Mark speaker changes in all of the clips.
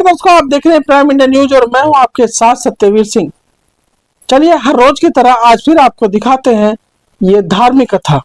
Speaker 1: दोस्तों, आप देख रहे हैं प्राइम इंडिया न्यूज और मैं हूं आपके साथ सत्यवीर सिंह। चलिए हर रोज की तरह आज फिर आपको दिखाते हैं ये धार्मिक कथा।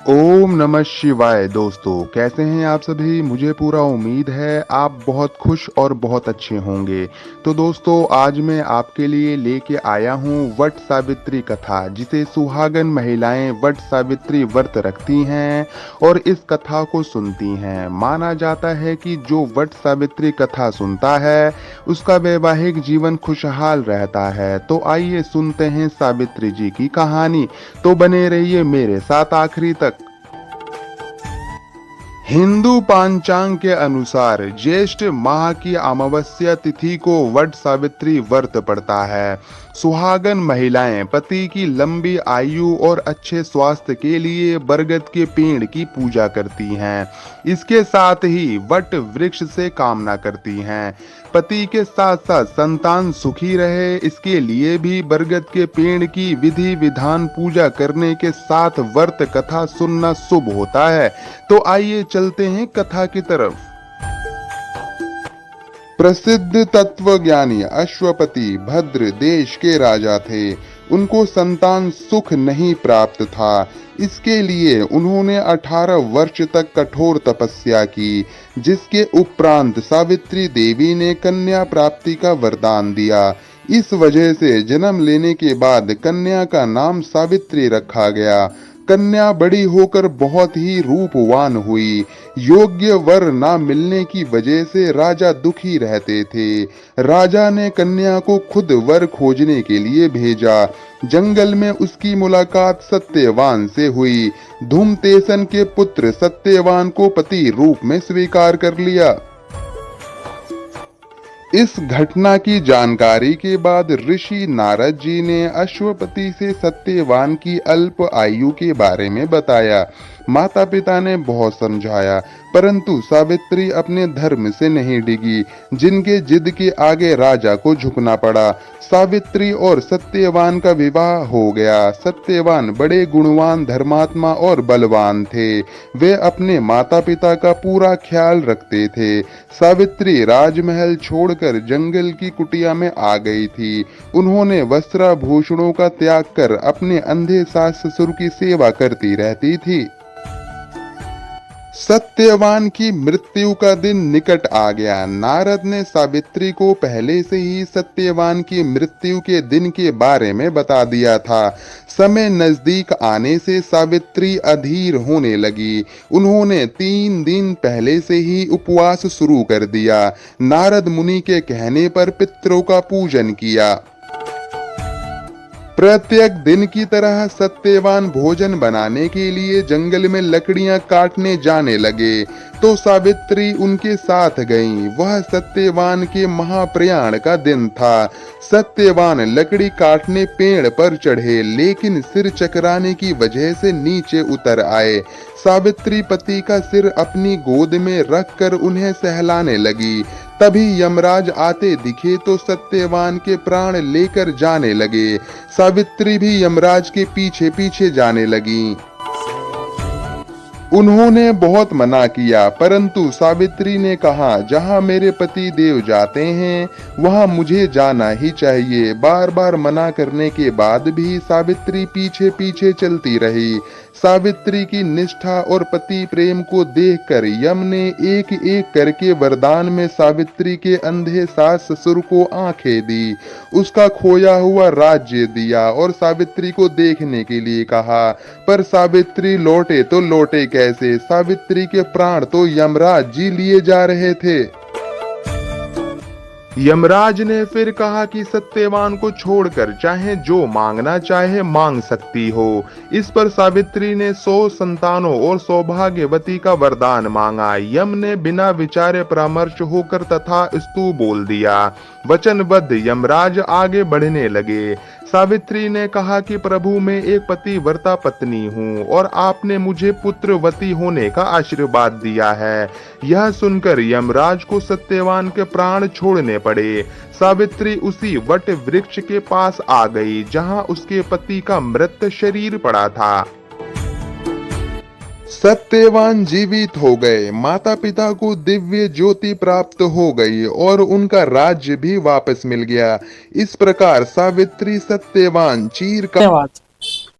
Speaker 2: ओम नमः शिवाय। दोस्तों कैसे हैं आप सभी? मुझे पूरा उम्मीद है आप बहुत खुश और बहुत अच्छे होंगे। तो दोस्तों आज मैं आपके लिए लेके आया हूँ वट सावित्री कथा, जिसे सुहागन महिलाएं वट सावित्री व्रत रखती हैं और इस कथा को सुनती हैं। माना जाता है कि जो वट सावित्री कथा सुनता है उसका वैवाहिक जीवन खुशहाल रहता है। तो आइए सुनते हैं सावित्री जी की कहानी। तो बने रहिए मेरे साथ आखिरी तक। हिंदू पांचांग के अनुसार ज्येष्ठ माह की अमावस्या तिथि को वट सावित्री व्रत पड़ता है। सुहागन महिलाएं पति की लंबी आयु और अच्छे स्वास्थ्य के लिए बरगद के पेड़ की पूजा करती हैं। इसके साथ ही वट वृक्ष से कामना करती हैं। पति के साथ साथ संतान सुखी रहे, इसके लिए भी बरगद के पेड़ की विधि विधान पूजा करने के साथ व्रत कथा सुनना शुभ होता है। तो आइए चलते हैं कथा की तरफ। प्रसिद्ध तत्वज्ञानी अश्वपति भद्र देश के राजा थे। उनको संतान सुख नहीं प्राप्त था। इसके लिए उन्होंने 18 वर्ष तक कठोर तपस्या की, जिसके उपरांत सावित्री देवी ने कन्या प्राप्ति का वरदान दिया। इस वजह से जन्म लेने के बाद कन्या का नाम सावित्री रखा गया। कन्या बड़ी होकर बहुत ही रूपवान हुई। योग्य वर ना मिलने की वजह से राजा दुखी रहते थे। राजा ने कन्या को खुद वर खोजने के लिए भेजा। जंगल में उसकी मुलाकात सत्यवान से हुई। धूमतेसन के पुत्र सत्यवान को पति रूप में स्वीकार कर लिया। इस घटना की जानकारी के बाद ऋषि नारद जी ने अश्वपति से सत्यवान की अल्प आयु के बारे में बताया। माता पिता ने बहुत समझाया, परंतु सावित्री अपने धर्म से नहीं डिगी, जिनके जिद के आगे राजा को झुकना पड़ा। सावित्री और सत्यवान का विवाह हो गया। सत्यवान बड़े गुणवान, धर्मात्मा और बलवान थे। वे अपने माता पिता का पूरा ख्याल रखते थे। सावित्री राजमहल छोड़कर जंगल की कुटिया में आ गई थी। उन्होंने वस्त्राभूषणों का त्याग कर अपने अंधे सास ससुर की सेवा करती रहती थी। सत्यवान की मृत्यु का दिन निकट आ गया। नारद ने सावित्री को पहले से ही सत्यवान की मृत्यु के दिन के बारे में बता दिया था। समय नजदीक आने से सावित्री अधीर होने लगी। उन्होंने 3 दिन पहले से ही उपवास शुरू कर दिया। नारद मुनि के कहने पर पितरों का पूजन किया। प्रत्येक दिन की तरह सत्यवान भोजन बनाने के लिए जंगल में लकड़ियां काटने जाने लगे, तो सावित्री उनके साथ गईं। वह सत्यवान के महाप्रयाण का दिन था। सत्यवान लकड़ी काटने पेड़ पर चढ़े, लेकिन सिर चकराने की वजह से नीचे उतर आए। सावित्री पति का सिर अपनी गोद में रखकर उन्हें सहलाने लगी। तभी यमराज आते दिखे तो सत्यवान के प्राण लेकर जाने लगे। सावित्री भी यमराज के पीछे पीछे जाने लगी। उन्होंने बहुत मना किया, परंतु सावित्री ने कहा, जहां मेरे पति देव जाते हैं वहां मुझे जाना ही चाहिए। बार बार मना करने के बाद भी सावित्री पीछे पीछे चलती रही। सावित्री की निष्ठा और पति प्रेम को देखकर यम ने एक एक करके वरदान में सावित्री के अंधे सास ससुर को आंखें दी, उसका खोया हुआ राज्य दिया और सावित्री को देखने के लिए कहा। पर सावित्री लौटे तो लौटे कैसे? सावित्री के प्राण तो यमराज जी लिए जा रहे थे। यमराज ने फिर कहा कि सत्यवान को छोड़कर चाहे जो मांगना चाहे मांग सकती हो। इस पर सावित्री ने 100 संतानों और सौभाग्यवती का वरदान मांगा। यम ने बिना विचारे परामर्श होकर तथास्तु बोल दिया। वचनबद्ध यमराज आगे बढ़ने लगे। सावित्री ने कहा कि प्रभु मैं एक पतिव्रता पत्नी हूँ और आपने मुझे पुत्रवती होने का आशीर्वाद दिया है। यह सुनकर यमराज को सत्यवान के प्राण छोड़ने पड़े। सावित्री उसी वट वृक्ष के पास आ गई जहाँ उसके पति का मृत शरीर पड़ा था। सत्यवान जीवित हो गए, माता पिता को दिव्य ज्योति प्राप्त हो गई और उनका राज्य भी वापस मिल गया। इस प्रकार सावित्री सत्यवान चिरकाल
Speaker 1: धन्यवाद।